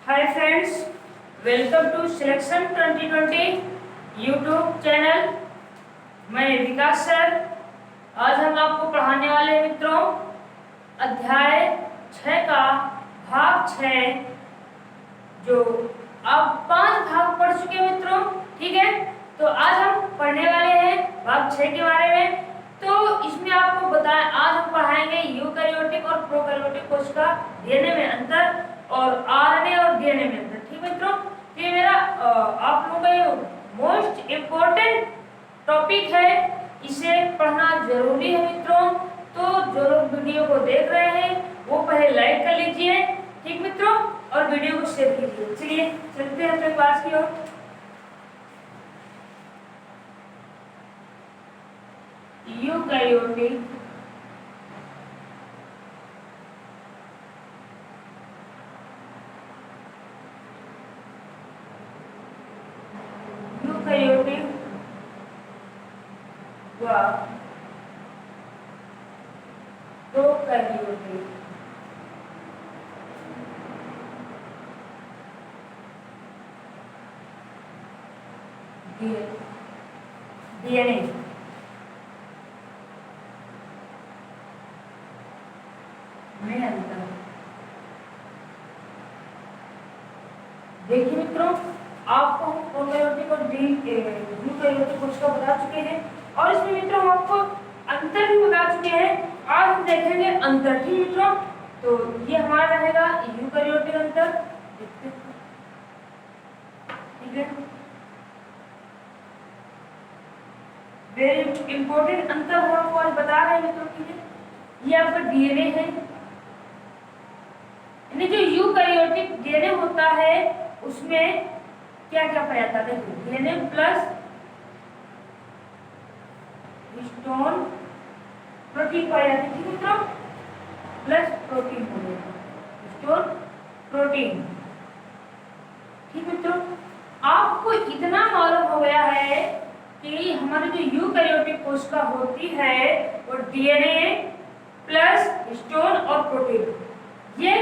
Hi friends, welcome to selection 2020 YouTube channel. मैं Vikas sir. आज हम आपको पढ़ाने वाले हैं मित्रों अध्याय 6 का भाग 6, जो आप 5 भाग पढ़ चुके हैं मित्रों। ठीक है, तो आज हम पढ़ने वाले हैं भाग 6 के बारे में। तो इसमें आपको बताएं, आज हम पढ़ाएंगे यूकैरियोटिक और प्रोकैरियोटिक कोश का डीएनए में अंतर और आरएनए और डीएनए में अंतर। ठीक है मित्रों, ये मेरा आप लोगों का मोस्ट इम्पोर्टेंट टॉपिक है, इसे पढ़ना जरूरी है मित्रों। तो जो लोग वीडियो को देख रहे हैं वो पहले लाइक कर लीजिए, ठीक मित्रों, और वीडियो को शेयर कीजिए। चलिए चलते हैं अपने क्लास की ओर। यूकैरियोटिक व प्रोकैरियोटिक डीएनए में अंतर। देखिए मित्रों, आपको हम प्रोकैरियोटिक और यूकैरियोटिक कोश का बता चुके हैं और इसमें मित्रों हम आपको अंतर भी बता चुके हैं। आज हम देखेंगे अंतर। ठीक मित्रों, तो ये हमारा रहेगा यूकैरियोटिक अंतर। ठीक है, वेरी इंपॉर्टेंट अंतर हम आपको आज बता रहे हैं मित्रों। ठीक है, ये आपका डीएनए है, यानी जो यूकैरियोटिक डीएनए होता है उसमें क्या क्या पाया जाता है। देखो, डीएनए प्लस हिस्टोन प्रोटीन पाया जाता है। ठीक मित्रों, प्लस प्रोटीन हो गया, हिस्टोन प्रोटीन। ठीक मित्रों, आपको इतना मालूम हो गया है कि हमारी जो यूकैरियोटिक कोशिका होती है वो डीएनए प्लस हिस्टोन और प्रोटीन, ये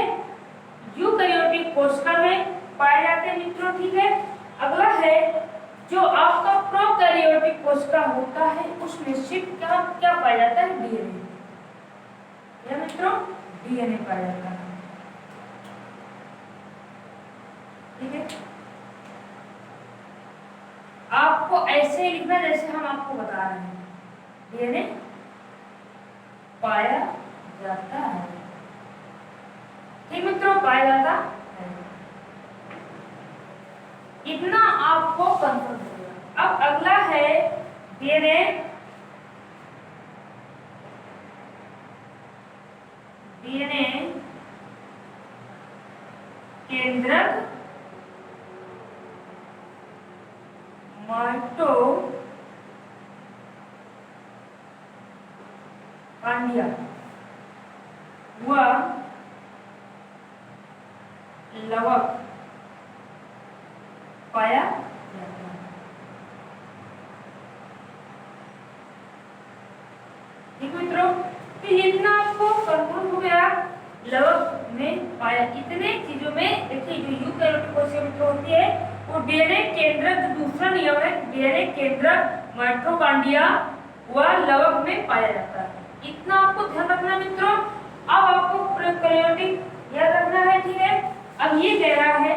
यूकैरियोटिक कोशिका में पाए जाते हैं मित्रों। ठीक है, अगला है जो आपका प्रोकैरियोटिक कोशिका होता है उसमें सिर्फ क्या क्या पाया जाता है, डीएनए। या मित्रों, डीएनए पाया जाता है। ठीक है, आपको ऐसे लिखना जैसे हम आपको बता रहे हैं, डीएनए पाया जाता है। ठीक मित्रों, पाया जाता है, इतना आपको कंफर्म हो गया। अब अगला है डीएनए केंद्रक माइटोकॉन्ड्रिया व लवक पाया जाता है। ठीक मित्रों, तो इतना आपको कंफर्म हो गया लवक में पाया। इतने चीजों में देखिए, जो यूकैरियोटिक कोशिका होती है वो डीएनए केंद्रक, जो दूसरा नियम है डीएनए केंद्रक माइटोकॉन्ड्रिया व लवक में पाया जाता है। इतना आपको ध्यान रखना मित्रों। अब आपको प्रोकैरियोटिक याद रखना है। ठीक है, अब ये कह रहा है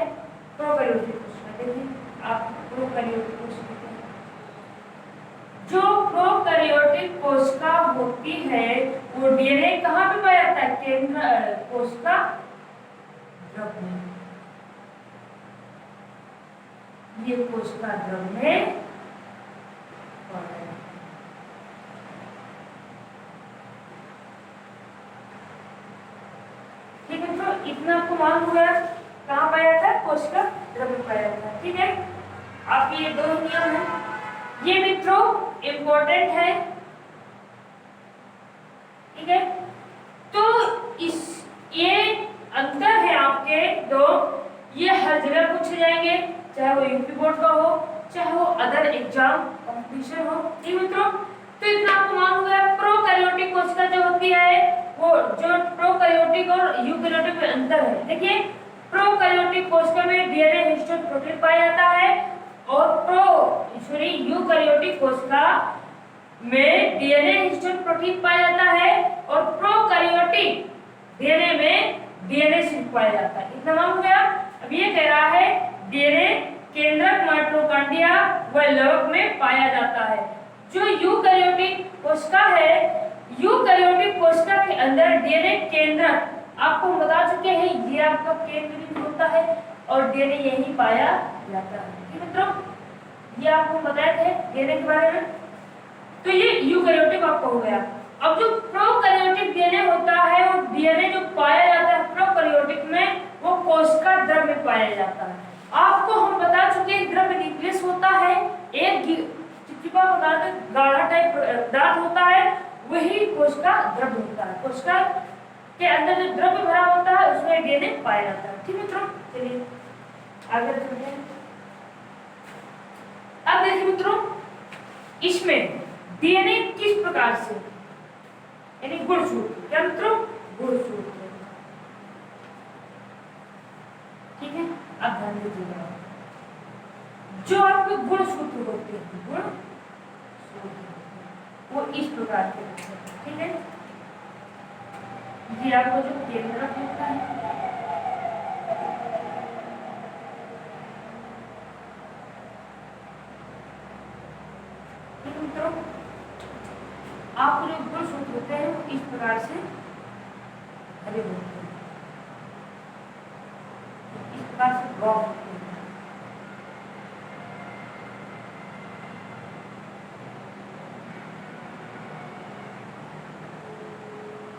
प्रोकैरियोटिक कोशिका। देखिए, आप प्रोकैरियोटिक कोशिका, जो प्रोकैरियोटिक कोशिका होती है वो डीएनए कहाँ पे पाया जाता है, केंद्र कोशिका द्रव में। ये कोशिका द्रव में पाया जाता है। ठीक है मित्रों, इतना आपको मालूम हो गया कहाँ पाया जाता है, कोशिका द्रव में पाया जाता है। ठीक है, आपके ये दो नियम है, ये मित्रों इम्पोर्टेंट है। ठीक है, तो इस ये अंतर है आपके दो, ये हर जगह पूछे जाएंगे, चाहे वो यूपी बोर्ड का हो, चाहे वो अदर एग्जाम कंपटीशन हो। ठीक मित्रों, तो इतना आपको मालूम हो गया। प्रोकैरियोटिक कोशिका जो होती है वो, जो प्रोकैरियोटिक और यूकैरियोटिक में अंतर है, देखिए प्रोकैरियोटिक कोशिका में डीएनए हिस्टोन प्रोटीन पाया जाता है और यूकैरियोटिक कोशिका में डीएनए हिस्टोन प्रोटीन पाया जाता है और प्रोकैरियोटिक डीएनए में डीएनए शीट पाया जाता है। इतना मालूम हो गया। अब ये कह रहा है डीएनए केंद्रक माइटोकॉन्ड्रिया व लवक में पाया जाता है। जो यूकैरियोटिक कोशिका है, यूकैरियोटिक कोशिका के अंदर डीएनए केंद्रक आपको बता चुके हैं, ये आपका केंद्र होता है और डीएनए यही पाया जाता है। ठीक है मित्रों, ये आपको बताए थे डीएनए के बारे में। तो ये यूकैरियोटिक आपको हो गया। अब जो प्रोकैरियोटिक डीएनए होता है, वो डीएनए जो पाया जाता है प्रोकैरियोटिक में, वो कोशिका द्रव्य में पाया जाता है। आपको हम बता चुके हैं द्रव्य न्यूक्लियस होता है, एक चिपचिपा पदार्थ गाढ़ा टाइप पदार्थ होता है, वही कोशिका द्रव्य होता है। कोशिका के अंदर जो द्रव्य भरा होता है उसमें डीएनए पाया जाता है। ठीक मित्रों, चलिए आगे चलते हैं। अब देखिए मित्रों, इसमें डीएनए किस प्रकार से, यानी गुणसूत्र, क्या मित्रों, गुणसूत्र। ठीक है, अब ध्यान दीजिएगा, जो आपके गुणसूत्र होते हैं, गुणसूत्र वो इस प्रकार के होते हैं। ठीक है, ये आपको जो केंद्रक होता है, मित्रों आपको जो गुणसूत्र होते हैं वो इस प्रकार से भरे होते हैं, इस प्रकार से ड्रॉ होते हैं।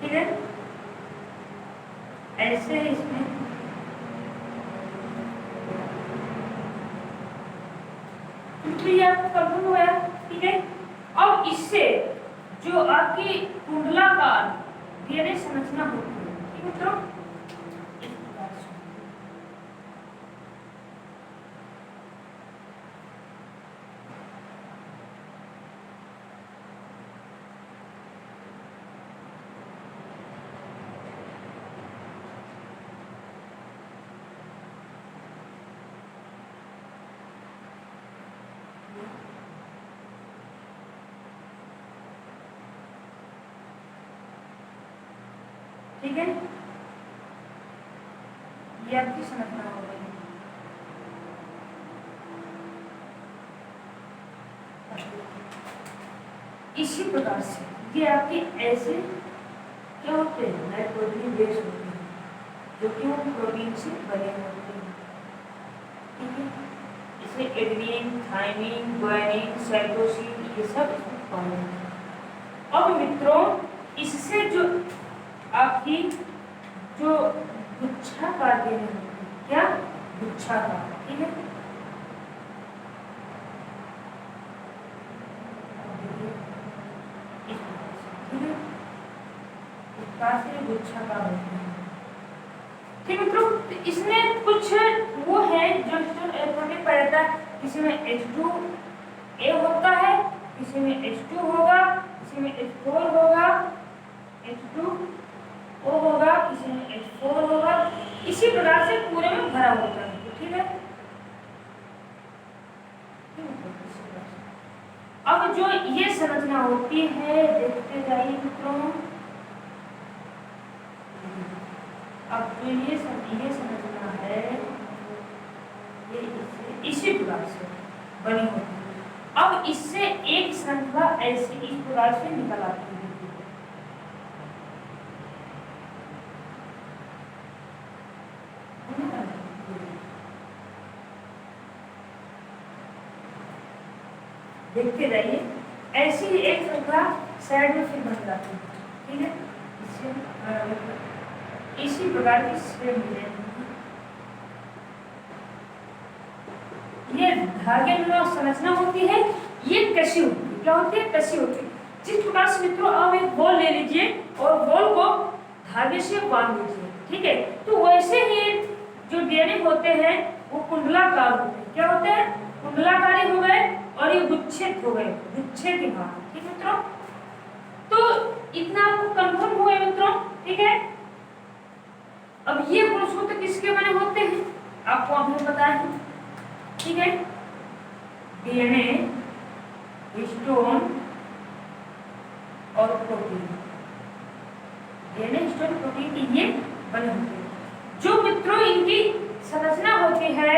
ठीक है, ऐसे इसमें ये आपको कंफर्म हो गया। ठीक है, अब इससे जो आपकी कुंडलाकार डीएनए संरचना होती है, ठीक है मित्रों, इस प्रकार से। ठीक है, ये आपकी संरचना हो गई। इसी प्रकार से ये आपके ऐसे क्या होते हैं, नाइट्रोजन बेस होते हैं, जो कि वो प्रोटीन से बने होते हैं। ठीक है, इसे एडेनिन, थाइमिन, ग्वानिन, साइटोसिन, ये सब इसमें पाए जाते हैं। अब मित्रों, इससे जो आपकी जो गुच्छाकार डीएनए होती है, क्या गुच्छाकार। ठीक है, गुच्छाकार होती है। ठीक मित्रों, तो इसमें कुछ वो है जो प्रोटीन पाया जाता है, किसी में H2A होता है, किसी में H2 होगा, किसी में H4 होगा, H2O होगा, किसी में H4 होगा, इसी प्रकार से पूरे में भरा होता है। ठीक है, अब जो ये संरचना होती है, देखते जाइए मित्रों। अब जो ये संरचना है, ये इसी प्रकार से बनी होती है। अब इससे एक श्रृंखला ऐसे इस प्रकार से निकल आती है। देखते जाइए, ऐसी एक श्रृंखला साइड में फिर बन जाती है। ठीक है, इसी प्रकार की श्रेणी है। ये धागे में संरचना होती है, ये कसी होती है। क्या होती है? कसी होती है। जिस प्रकार से मित्रों आप एक बॉल ले लीजिए और बॉल को धागे से बांध लीजिए। ठीक है, तो वैसे ही जो डीएनए होते हैं वो कुंडलाकार होते हैं। क्या होते हैं? कुंडलाकारी हो गए और ये गुच्छित हो गए, गुच्छे के भाग। ठीक है मित्रों, तो इतना आपको कंफर्म हुआ मित्रों। ठीक है, अब ये गुणसूत्र किसके बने होते हैं आपको अभी बताया है, ठीक है। डीएनए, हिस्टोन और प्रोटीन, डीएनए, हिस्टोन, प्रोटीन की ये बने होते हैं। जो मित्रों इनकी संरचना होती है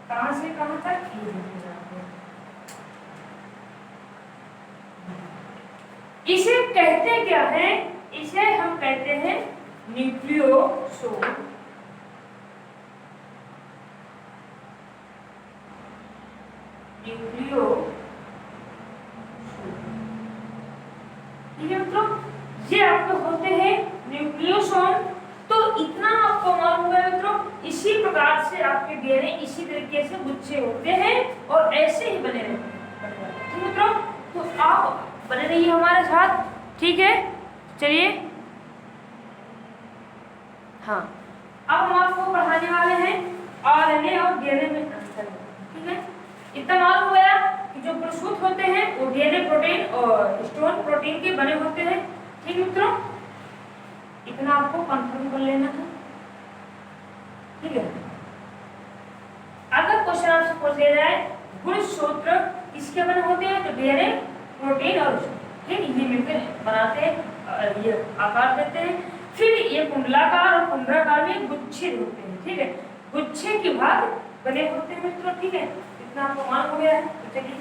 कहां से कहां तक, इसे कहते क्या है, इसे हम कहते हैं न्यूक्लियोसोम। न्यूक्लियोसोम, ठीक है मित्रों, ये आपके होते हैं न्यूक्लियोसोम। तो इतना आपको मालूम है मित्रों, इसी प्रकार से आपके डीएनए इसी तरीके से गुच्छे होते हैं और ऐसे ही बने रहते हैं, ठीक है मित्रों। तो आप बने रहिए हमारे साथ, ठीक है। चलिए, हाँ, अब हम आपको पढ़ाने वाले हैं आरएनए और डीएनए में अंतर, ठीक है। इतना मालूम हो गया कि जो प्रसूत होते हैं वो डीएनए, प्रोटीन और हिस्टोन प्रोटीन के बने होते हैं, ठीक मित्रों। इतना आपको कंफर्म कर लेना है, ठीक है। अगर क्वेश्चन आपसे पूछ लिया जाए गुणसूत्र किसके बने होते हैं, तो डीएनए, प्रोटीन और ठीक ये मिलकर बनाते हैं, ये आकार देते हैं। फिर ये कुंडलाकार और कुंडलाकार में गुच्छे होते हैं, ठीक है। गुच्छे के भाग बने होते हैं मित्रों, ठीक है। इतना आपको मालूम हो गया है। तो चलिए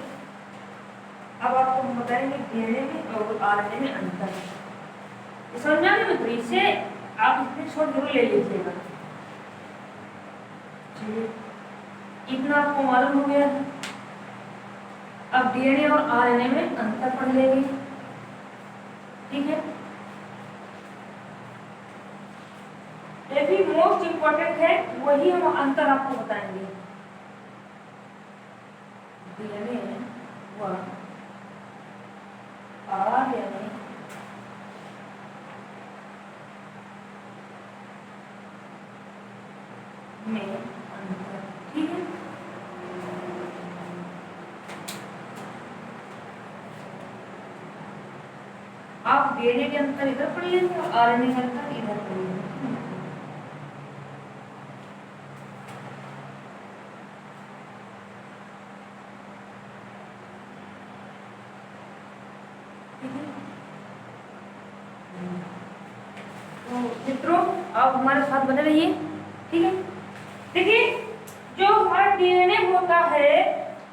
अब आपको हम बताएंगे डीएनए में और आरएनए में अंतर। समझा नहीं मित्रों, इसे आप इसमें छोड़ जरूर ले लीजिएगा। चलिए, इतना आपको मालूम हो गया है। अब डीएनए और आरएनए में अंतर पढ़ लेंगे, ठीक है। ये भी मोस्ट इंपॉर्टेंट है, वही हम अंतर आपको बताएंगे। डीएनए व आरएनए में अंतर, ठीक है। आप डीएनए के अंतर इधर पढ़ लेंगे और आरएनए के अंतर इधर पढ़ लेंगे। तो मित्रों आप हमारे साथ बने रहिए, ठीक है। देखिए, जो हमारा डीएनए होता है,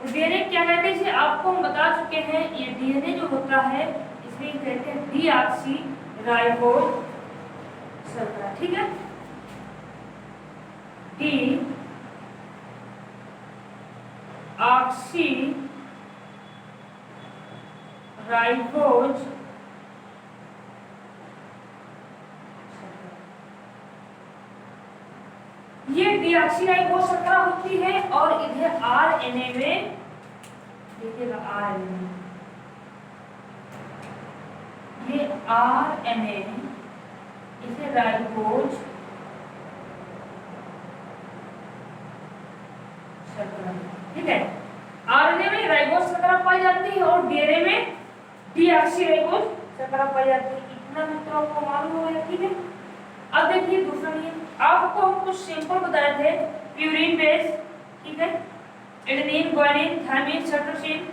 डीएनए क्या कहते हैं, इसे आपको हम बता चुके हैं। ये डीएनए जो होता है इसमें कहते हैं डीऑक्सी राइबोज शर्करा, ठीक है। डी ऑक्सी राइबोज, ये डीऑक्सीराइबोज शर्करा होती है और इधर आरएनए में देखिएगा, आरएनए, ये आरएनए इसे राइबोज शर्करा, ठीक है। आरएनए में राइबोज शर्करा पाई जाती है और डीएनए में डीऑक्सीराइबोज शर्करा पाई जाती है। इतना मित्रों आपको मालूम हो गया, ठीक है। अब देखिए दूसरा नियम, आपको हम कुछ सिंपल बताए थे, प्यूरिन बेस, ठीक है। एडेनिन, ग्वानिन, थायमिन, साइटोसिन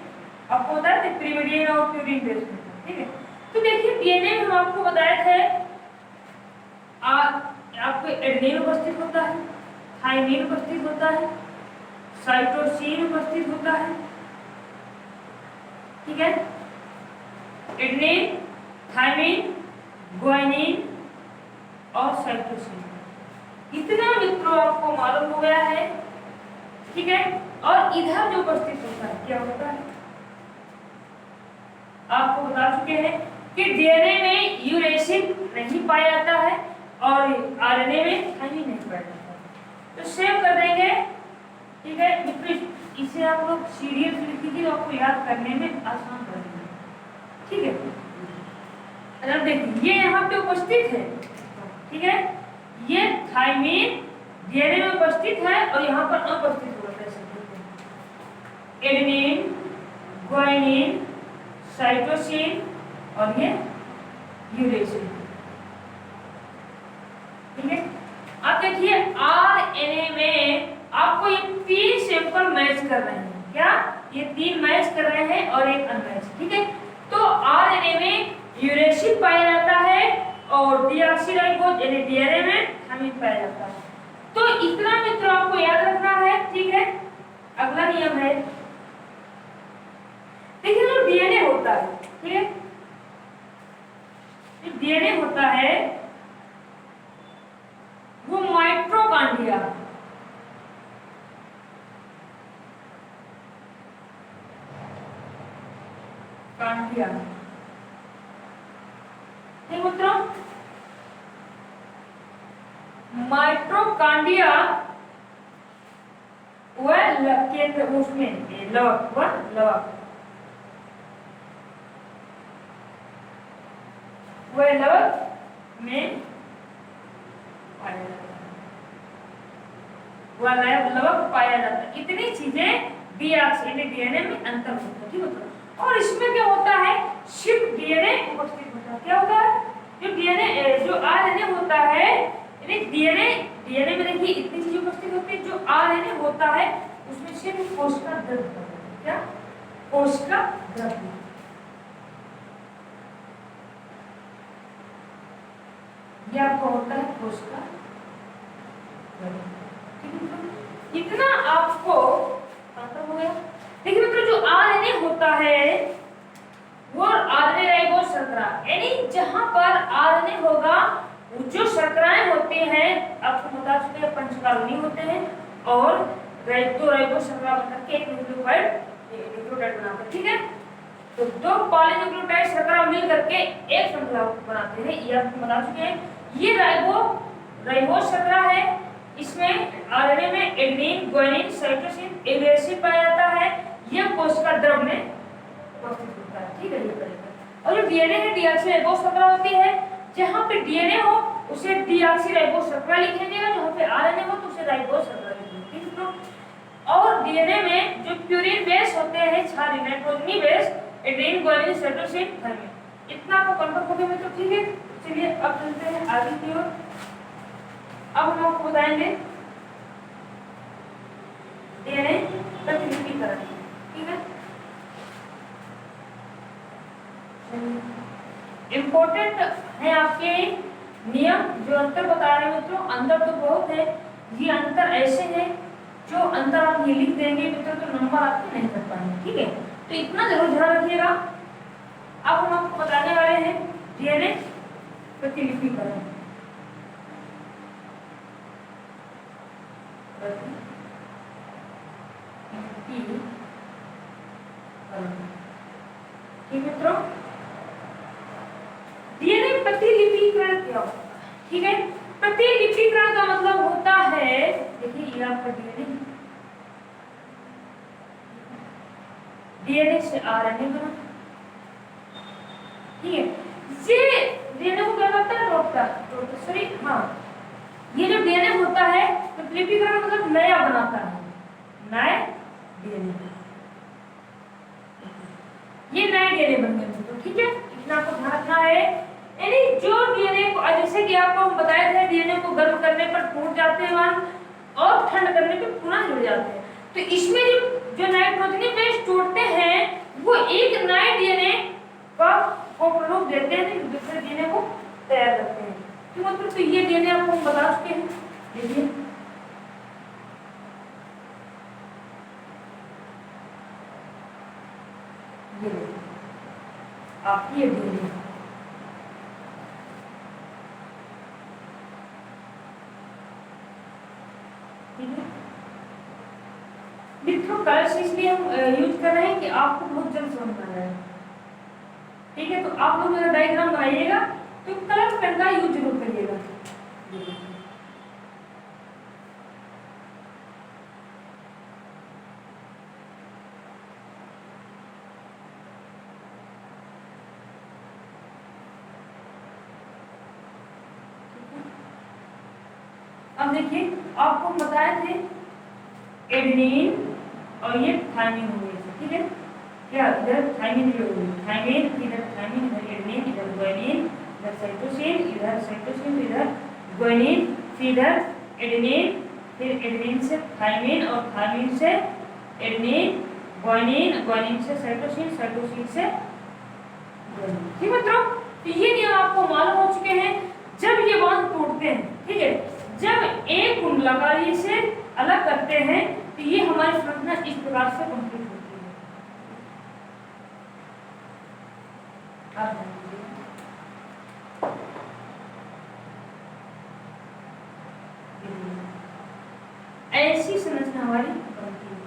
आपको बताए थे प्रिमिडिन और प्यूरिन बेस, ठीक है। तो देखिए डीएनए में हम आपको बताए थे आपको एडेनिन उपस्थित होता है, थायमिन उपस्थित होता है, साइटोसिन उपस्थित होता है, ठीक है। एडेनिन, थायमिन, ग्वानिन और साइटोसिन, इतना मित्रों आपको मालूम हो गया है, ठीक है। और इधर जो उपस्थित होता है क्या होता है, आपको बता चुके हैं कि डीएनए में यूरेसिल नहीं पाया जाता है और आरएनए में थायमिन नहीं पाया जाता है। तो सेव कर देंगे, ठीक है मित्रों। इसे आप लोग सीरियल से लिख लीजिए, आपको याद करने में आसान रहेगा, ठीक है। अगर देखिए ये यहाँ पे उपस्थित है, ठीक है। ये थायमिन डीएनए में उपस्थित है और यहाँ पर अनुपस्थित होगा, एडेनिन, ग्वानिन, साइटोसिन और ये यूरेसिल, ठीक है। अब देखिए आरएनए में आपको ये 3 सैंपल मैच कर रहे हैं। क्या ये 3 मैच कर रहे हैं और एक अनमैच, ठीक है। तो आरएनए में यूरेसिल पाया जाता है और डीऑक्सीराइबोज यानी डीएनए में थायमिन पाया जाता है। तो इतना मित्रों आपको याद रखना है, ठीक है। अगला नियम है, देखिए जो डीएनए होता है, ठीक है, जो डीएनए होता है वो माइटोकॉन्ड्रिया ठीक मित्रों, माइटोकॉन्ड्रिया वह केंद्र उसमें लवक वह लवक में पाया जाता है, वह लवक पाया जाता है। इतनी चीजें डीएनए में अंतर होता है, ठीक है। और इसमें क्या होता है, सिर्फ डीएनए उपस्थित होता है। क्या होता है, जो डीएनए जो आरएनए होता है, यानी डीएनए में देखिए इतनी चीजें उपस्थित होती है। जो आरएनए होता है उसमें सिर्फ कोशिका द्रव्य होता है। क्या, कोशिका द्रव्य, ये आपको होता है कोशिका द्रव्य, ठीक है। इतना आपको पता हो गया। देखिए मित्रों जो आरएनए होता है वो आरएनए राइबोज शर्करा, यानी जहां पर आरएनए होगा जो शर्कराएं होते हैं आपको बता चुके हैं पंचकार्बोनिक होते हैं और दो राइबोज शर्करा बनकर के एक न्यूक्लियोटाइड बनाते हैं, ठीक है। तो दो पॉलीन्यूक्लियोटाइड शर्करा मिलकर के एक श्रृंखला बनाते हैं, ये आपको बता चुके हैं। ये राइबोज शर्करा है, इसमें आरएनए में एडेनिन, गुआनिन, साइटोसिन, यूरेसिल पाया जाता है। यह कोशिका द्रव्य में उपस्थित होता है, ठीक है। ये करेगा। और जो डीएनए है डीऑक्सीराइबोज शर्करा होती है, जहां पे डीएनए हो उसे डीऑक्सीराइबोज शर्करा लिखेंगे, जहां पे आरएनए हो तो उसे राइबोज शर्करा लिखेंगे, ठीक है। और डीएनए में जो प्यूरिन बेस होते हैं, क्षारीय नाइट्रोजनी base, adenine, guanine, cytosine, thymine, इतना आपको कंफर्म हो गया तो ठीक है। चलिए अब चलते हैं आगे की ओर। अब हम आपको बताएंगे डीएनए प्रतिलिपिकरण, ठीक है। इंपॉर्टेंट है आपके नियम जो अंतर बता रहे हैं मित्रों। अंतर तो बहुत है, ये अंतर ऐसे हैं जो अंतर आप ये लिख देंगे मित्रों तो नंबर आपके नहीं कर पाएंगे, ठीक है। तो इतना जरूर ध्यान रखिएगा। अब हम आपको बताने वाले हैं डीएनए प्रतिलिपिकरण, ठीक मित्रों। डीएनए प्रतिलिपिकरण क्या होता है, ठीक है। प्रतिलिपिकरण का मतलब होता है, देखिए ये आपका डीएनए से आरएनए बना, ठीक है। ये डीएनए को क्या करता है, तोड़ता सॉरी हाँ, ये जो डीएनए होता है प्रतिलिपिकरण मतलब नया बनाता है, नए डीएनए, ये नए डीएनए बन गए तो ठीक है। इतना आपको ध्यान रखना है। यानी जो डीएनए को जैसे कि आपको हम बताए थे डीएनए को गर्म करने पर टूट जाते हैं और ठंड करने पर पुनः जुड़ जाते हैं। तो इसमें जो नाइट्रोजनी बेस टूटते हैं वो एक नए डीएनए का रूप देते हैं, दूसरे डीएनए को तैयार करते हैं। तो मतलब तो ये डीएनए आपको हम बता चुके हैं। देखिए ये आपकी ये डीएनए मित्रों कलर्स इसलिए हम यूज कर रहे हैं कि आपको बहुत जल्द समझ में आ जाए, ठीक है। तो आप लोग अगर डायग्राम बनाइएगा तो कलर पेन का यूज जरूर करिएगा। अब देखिए आपको बताए थे एडेनिन और ये थायमिन हो गए, ठीक है। क्या इधर थायमिन जो थायमिन, इधर थायमिन, इधर एडेनिन, इधर गुआनिन, इधर साइटोसिन, इधर ग्वानिन, फिर इधर एडेनिन, फिर एडेनिन से थाइमिन और थाइमिन से एडेनिन, ग्वानिन, ग्वानिन से साइटोसिन, साइटोसिन से ग्वानिन। ठीक है मित्रों, तो ये नियम आपको मालूम हो चुके हैं। जब ये बांध टूटते हैं, ठीक है, जब एक कुंडलाकारी से अलग करते हैं तो ये हमारी संरचना इस प्रकार से कंप्लीट होती है। आप ध्यान दीजिए, ऐसी संरचना हमारी बनती है।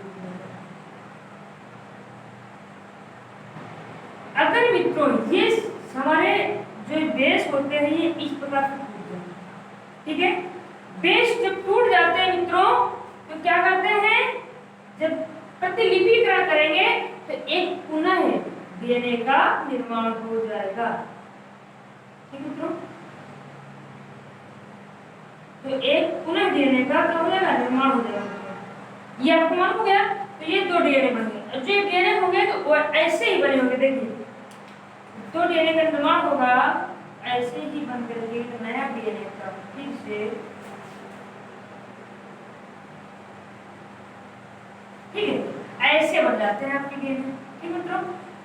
अगर मित्रों ये हमारे जो बेस होते हैं ये इस प्रकार से टूट जाते हैं, ठीक है, बेस जब टूट जाते हैं मित्रों तो क्या करते हैं, जब प्रतिलिपिकरण करेंगे तो एक पुनः डीएनए का निर्माण हो जाएगा। ठीक है मित्रों, तो एक पुनः डीएनए का क्या हो जाएगा, निर्माण हो जाएगा। ये आपको मालूम हो गया, तो ये दो डीएनए बन गए। जो डीएनए होंगे तो वो ऐसे ही बने होंगे, देखिए दो डीएनए का निर्माण होगा, ऐसे ही बन करके एक नया डीएनए का फिर से, ठीक है, ऐसे बन जाते हैं आपके डीएनए। ठीक मित्रों,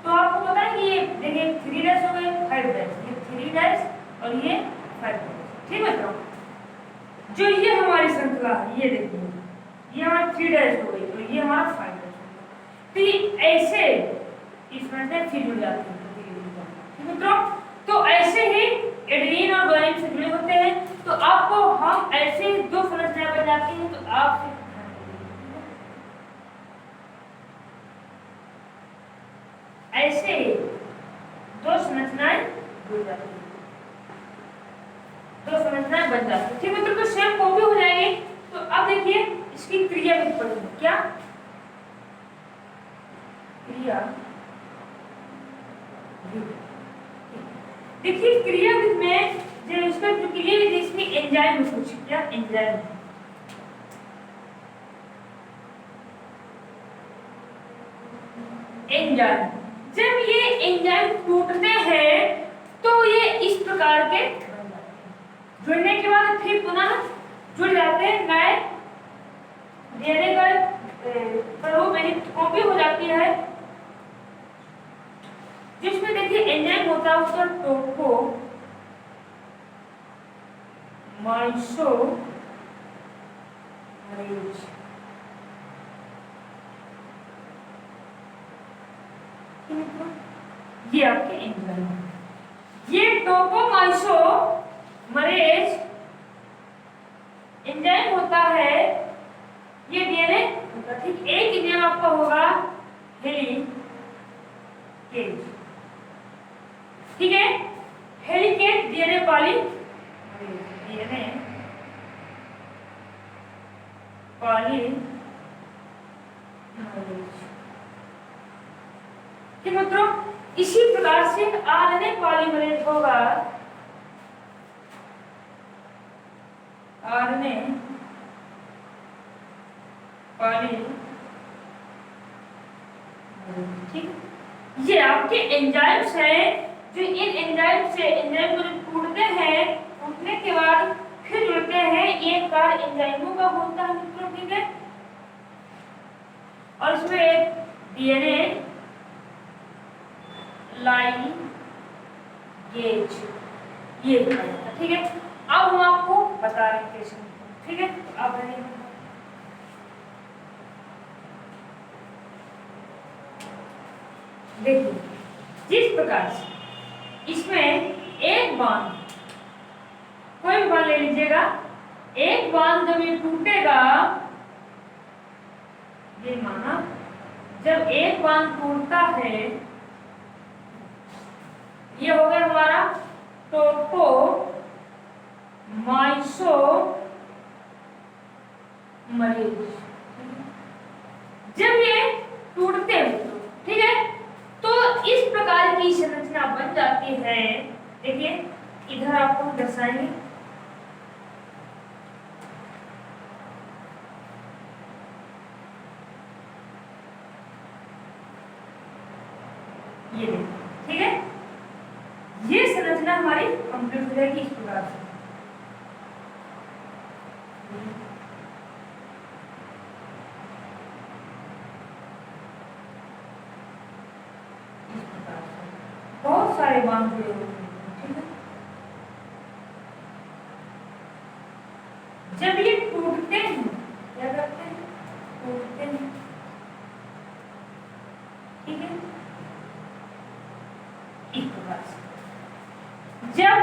तो आपको पता है कि ये देखिए 3 डैश हो गए, 5 डैश, ये 3 डैश और ये 5 डैश। ठीक मित्रों, जो ये हमारी श्रृंखला है, ये देखिए ये हमारा 3 डैश हो गई, तो ये हमारा 5 डैश हो गया। तो ये ऐसे इसमें से फिर जुड़ जाते हैं। ठीक मित्रों, तो ऐसे ही एडेनिन और ग्वानिन से जुड़े होते हैं। तो आपको हम ऐसे दो संरचनाएं बन जाती हैं, तो आप ऐसे दो संरचनाएं जुड़ जाती हैं, दो संरचनाएं बन जाती हैं। ठीक मित्रों, तो सेम कॉपी हो जाएगी। तो अब देखिए इसकी क्रिया विधि पढ़ेंगे। क्या क्रिया, देखिए क्रिया विधि में जो इसका जो क्रिया विधि इसमें एंजाइम है, कुछ क्या एंजाइम, एंजाइम, जब ये एंजाइम टूटते हैं तो ये इस प्रकार के बन जाते हैं। जुड़ने के बाद फिर पुनः जुड़ जाते हैं, नए डीएनए का वो मेरी कॉपी हो जाती है, जिसमें देखिए एंजाइम होता है उसका टोपो माइसो मरेज। ये आपके एंजाइम है। ये टोपोमाइसो मरेज एंजाइम होता है, ये डीएनए होता, ठीक, एक एंजाइम आपका होगा हेलिकेज। ठीक है, हेलिकेज डीएनए पॉलीमरेज। ठीक मित्रों, इसी प्रकार से आरएनए पॉलीमरेज होगा, आरएनए पॉलीमरेज। ठीक, ये आपके एंजाइम्स हैं, जो इन एंजाइम से एंजाइम को जब टूटते हैं, टूटने के बाद फिर जुड़ते हैं, एक कार्य एंजाइमों का होता है मित्रों। ठीक है, और इसमें एक डीएनए लाइगेज ये होता है। ठीक है, अब हम आपको बता रहे हैं कैसे। ठीक है, आप देखिए जिस प्रकार से इसमें एक बांध, कोई भी बांध ले लीजिएगा, एक बांध जब ये टूटेगा, ये माना जब एक बांध टूटता है, ये हो गया हमारा टोपो माइसो मरेज। जब ये टूटते हैं, ठीक है, तो इस प्रकार की संरचना बन जाती है। देखिए इधर आपको दर्शाएंगे, ये देखिए, ठीक है, ये संरचना हमारी कंप्लीट हो जाएगी इस प्रकार से। बहुत सारे बांध जुड़े हुए हैं, ठीक है। जब ये टूटते हैं क्या करते हैं, टूटते हैं, ठीक है। इस प्रकार से जब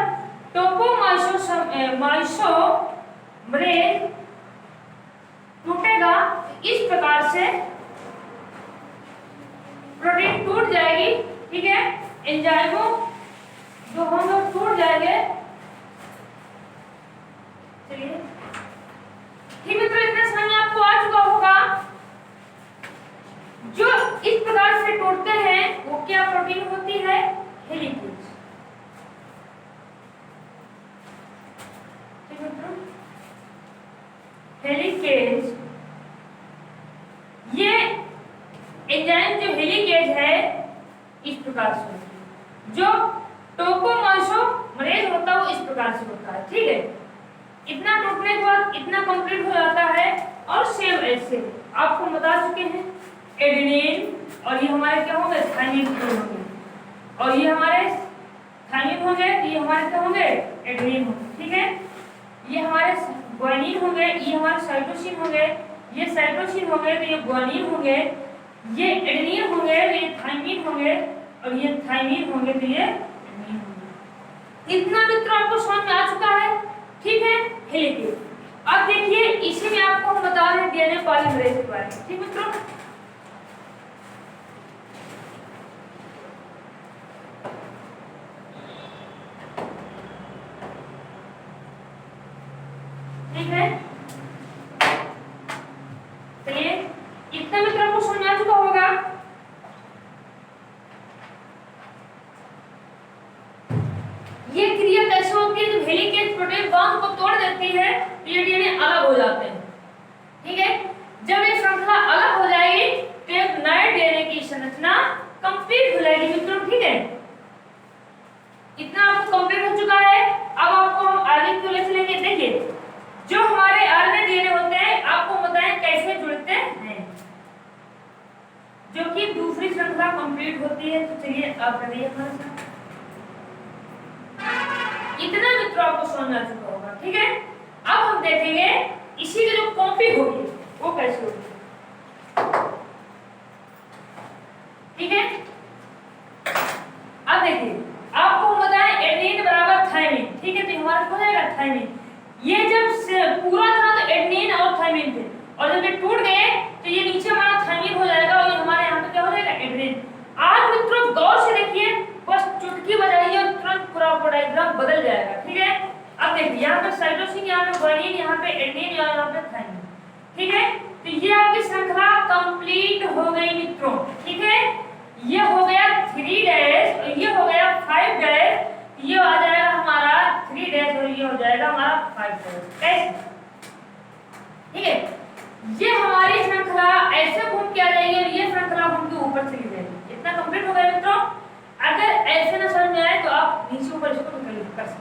माइसोमरेज टूटेगा तो इस प्रकार से प्रोटीन टूट जाएगी, ठीक है। एंजाइमों जो हम लोग टूट जाएंगे। चलिए ठीक मित्रों, इतना समझ में आपको आ चुका होगा। जो इस प्रकार से टूटते हैं वो क्या प्रोटीन होती है, हेलिकेज, ठीक मित्रों। हेलिकेज ये एंजाइम जो हेलिकेज है इस प्रकार से, जो टोपोमाइसोमरेज होता है वो इस प्रकार से होता है, ठीक है। इतना टूटने के बाद इतना कंप्लीट हो जाता है। और सेम ऐसे आपको बता चुके हैं एडेनिन, और ये हमारे क्या होंगे, थाइमिन होंगे, और ये हमारे थाइमिन होंगे, ये हमारे क्या होंगे, एडेनिन होंगे, ठीक है। ये हमारे ग्वानिन होंगे, ये हमारे साइटोसिन होंगे, ये साइटोसिन होंगे तो ये ग्वानिन होंगे, ये एडेनिन होंगे तो ये थाइमिन होंगे, और ये थाइमिन होंगे तो ये एडेनिन होंगे। इतना मित्रों आपको समझ में आ चुका है, ठीक है। हेलिकेज अब देखिए इसी में आपको हम बता रहे हैं डीएनए पॉलीमरेज के बारे में, ठीक मित्रों। ठीक है, चलिए इतना मित्रों आपको समझ में आ चुका होगा। ये क्रिया कैसे होती है, जब हेलिकेज प्रोटीन बॉन्ड को तोड़ देती है तो ये डीएनए अलग हो जाते हैं, ठीक है। जब ये श्रृंखला अलग हो जाएगी तो एक नए डीएनए की संरचना कंप्लीट हो जाएगी मित्रों, ठीक है। इतना आपको कंप्लीट हो चुका है। अब आपको हम आगे क्यों ले चलेंगे, देखिए जो हमारे आरएनए डीएनए होते हैं आपको बताएं कैसे जुड़ते हैं, जो कि दूसरी श्रृंखला कंप्लीट होती है। तो चलिए आप करिए हमारे साथ। इतना मित्रों आपको समझ आ चुका होगा, ठीक है। अब हम देखेंगे इसी की जो कॉपी होगी वो कैसे होगी, ठीक है। अब देखिए आपको हम बताएं एडेनिन बराबर थाइमिन, ठीक है। तो हमारा हो जाएगा थाइमिन। ये जब पूरा था तो एडेनिन और थाइमिन थे, और जब ये टूट गए तो ये नीचे हमारा थाइमिन हो जाएगा, और ये हमारे यहाँ पे क्या हो जाएगा, एडेनिन। आज मित्रों गौर से देखिए, बस चुटकी बजाइए और तुरंत पूरा डायग्राम बदल जाएगा, ठीक है। अब देखिए यहाँ पे साइटोसिन, यहाँ पे ग्वानिन, यहाँ पे एडेनिन, यहाँ पे थाइमिन, ठीक है। तो ये आपकी श्रृंखला कंप्लीट हो गई मित्रों, ठीक है। ये हो गया 3 डैश और ये हो गया 5 डैश, ये आ जाएगा हमारा 3 डैश और ये हो जाएगा हमारा 5 डैश, कैसे, ठीक है। ये हमारी श्रृंखला ऐसे घूम के आ जाएगी और ये श्रृंखला घूम के ऊपर चली जाएगी। इतना कंप्लीट हो गया मित्रों। अगर ऐसे ना समझ में आए तो आप नीचे ऊपर इसको कर सकते हैं,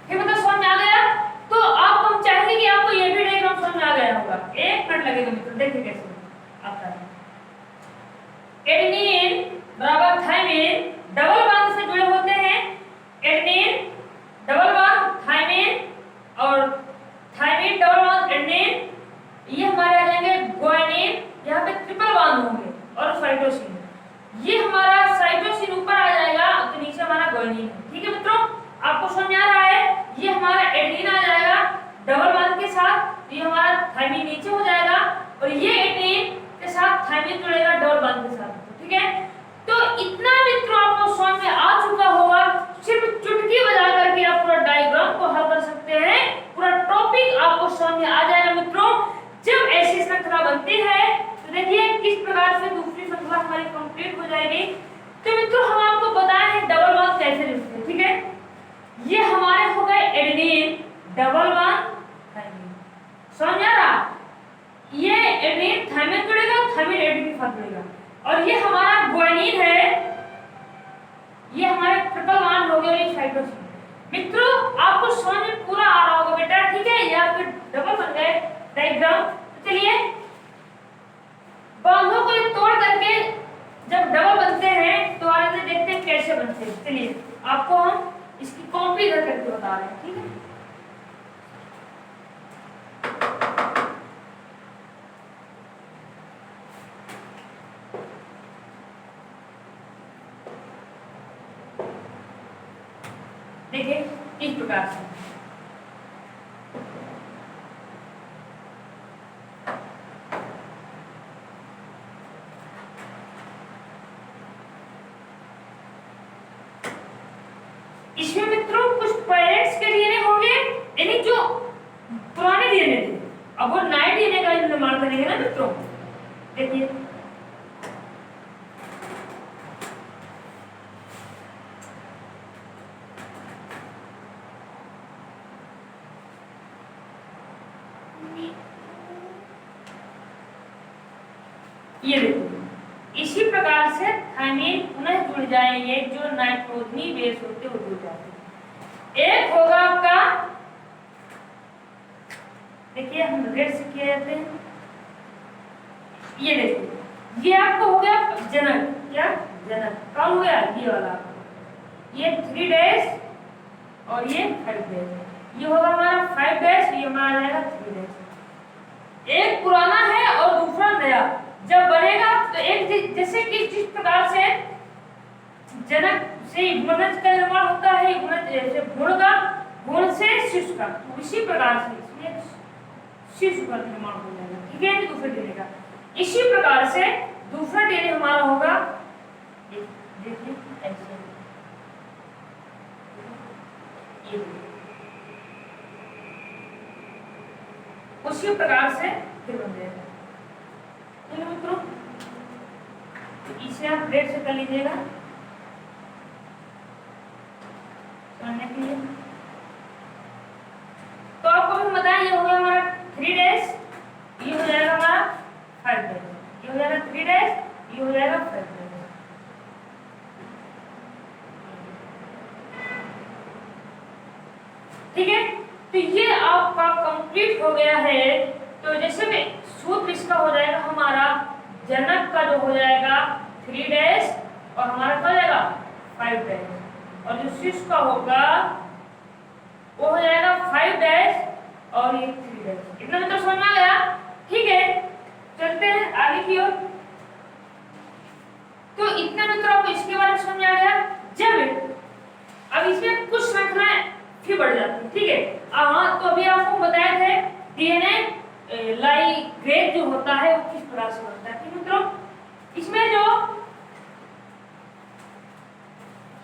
ठीक है। मतलब समझ में आ गया तो आप हम चाहेंगे कि आपको ये भी डायग्राम समझ में आ गया होगा। 1 मिनट लगेगा मित्रों, देखिए कैसे आता है। एडेनिन बराबर थाइमिन डबल बॉन्ड से जुड़े होते हैं। एडेनिन डबल बॉन्ड थाइमिन और थाइमिन डबल बॉन्ड एडेनिन, ये हमारे आ जाएंगे ग्वानिन, यहाँ पे ट्रिपल बॉन्ड होंगे, और साइटोसिन, ये हमारा साइटोसिन ऊपर आ जाएगा तो नीचे हमारा ग्वानिन, ठीक है मित्रों। आपको समझ आ रहा है, ये हमारा एडेनिन आ जाएगा डबल बॉन्ड के साथ, तो ये हमारा थाइमिन नीचे हो जाएगा, और ये एडेनिन के साथ थाइमिन जुड़ेगा डबल बॉन्ड के साथ, ठीक है। तो इतना मित्रों आपको समझ में आ चुका होगा। सिर्फ चुटकी बजा करके आप पूरा डायग्राम को हल कर सकते हैं, पूरा टॉपिक आपको समझ में आ जाएगा मित्रों। जब ऐसी श्रृंखला बनती है तो देखिए किस प्रकार से दूसरी श्रृंखला हमारी कंप्लीट हो जाएगी। तो मित्रों हम आपको बताए हैं डबल बॉन्ड कैसे जुड़ते हैं, ठीक है। ये हमारे हो गए एडेनिन डबल बॉन्ड थाइमिन, समझ आ रहा। ये एडेनिन थाइमिन जुड़ेगा, थाइमिन एडेनिन के साथ जुड़ेगा, और ये हमारा ग्वानिन है, ये हमारे ट्रिपल बॉन्ड हो गया, ये साइटोसिन। मित्रों आपको होता है डायग्राम। तो चलिए बांधों को तोड़ करके जब डबल बनते हैं तो आगे देखते हैं कैसे बनते हैं। चलिए आपको हम इसकी कॉपी इधर करके बता रहे हैं, ठीक है। देखिए इस प्रकार से इसमें मित्रों कुछ पेरेंट्स के डीएनए होंगे, यानी जो पुराने डीएनए थे, अब वो नए डीएनए का निर्माण करेंगे ना मित्रों। देखिए ये देखो इसी प्रकार से थायमीन पुनः जुड़ जाएंगे, जो नाइट्रोजनी बेस होते हैं वो जुड़ जाते हैं। एक होगा आपका, देखिए हम रेड से किए जाते हैं, ये देखो ये आपको हो गया जनक, क्या जनक कौन हो गया ये वाला, ये 3 डैश और ये 5 डैश, ये होगा हमारा 5 डैश, ये हमारा रहेगा 3 डैश। एक पुराना है और दूसरा नया जब बनेगा तो एक जैसे कि जिस प्रकार से जनक से गुणज का निर्माण होता है, गुणज जैसे गुण का, गुण से शिशु का, तो इसी प्रकार से इसमें शिशु का निर्माण हो जाएगा, ठीक है। दूसरे डीएनए का इसी प्रकार से दूसरा डीएनए हमारा होगा, देखिए ऐसे ये उसी प्रकार से फिर बन जाएगा। मित्रों इसे आप रेड से कर लीजिएगा समझने के लिए। तो आपको भी बताएं ये हो गया हमारा 3 डैश, ये हो जाएगा हमारा 5 डैश, ये हो जाएगा 3 डैश, ये हो जाएगा 5 डैश, ठीक है। तो ये आपका कंप्लीट हो गया है। तो जैसे में सूत्र इसका हो जाएगा हमारा जनक का जो हो जाएगा 3 डैश और हमारा क्या हो जाएगा 5 डैश, और जो शिशु का होगा वो हो जाएगा 5 डैश और ये 3 डैश। इतना मतलब समझ में आ गया, ठीक है। चलते हैं आगे की ओर। तो इतना मित्रों आपको इसके बारे में समझ में आ गया। जब अब इसमें कुछ श्रृंखलाएं फिर बढ़ जाती है, ठीक है। हाँ तो अभी आपको बताए थे डीएनए लाइगेज जो होता है वो किस प्रकार से बनता है, ठीक मित्रों। इसमें जो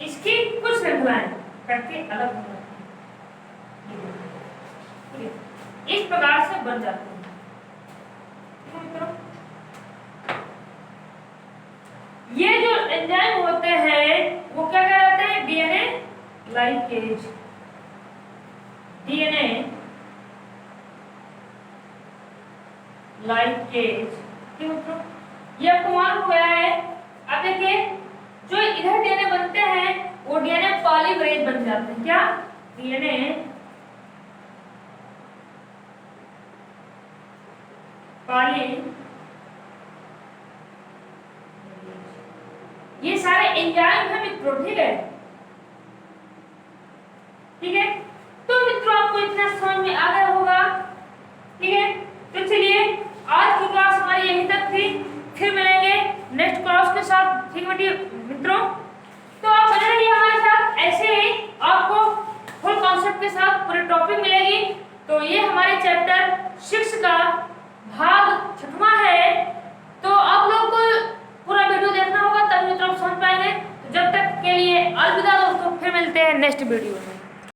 इसकी कुछ श्रृंखलाएं करके अलग हो जाती है, इस प्रकार से बन जाती है, ठीक मित्रों। ये जो एंजाइम होते हैं वो क्या कहलाते हैं, डीएनए लाइगेज, डीएनए लाइगेज, ठीक मित्रों। ये आपको मालूम हो गया है। अब देखिए जो इधर डीएनए बनते हैं वो डीएनए पॉलीमरेज बन जाते हैं, क्या डीएनए पॉली, ये सारे एंजाइम हैं मित्रों, ठीक है, ठीक है। तो मित्रों आपको इतना समझ में आ गया होगा, ठीक है। तो चलिए आज की क्लास हमारी यहीं तक थी, फिर मिलेंगे नेक्स्ट क्लास के साथ, ठीक है मित्रों। तो आप बने रहिए हमारे साथ, ऐसे ही आपको फुल कॉन्सेप्ट के साथ पूरी टॉपिक मिलेगी। तो ये हमारे चैप्टर 6 का भाग 6वां है। तो आप लोग को पूरा वीडियो देखना होगा तब मित्रों समझ पाएंगे। तो जब तक के लिए अलविदा दोस्तों, फिर मिलते हैं नेक्स्ट वीडियो में।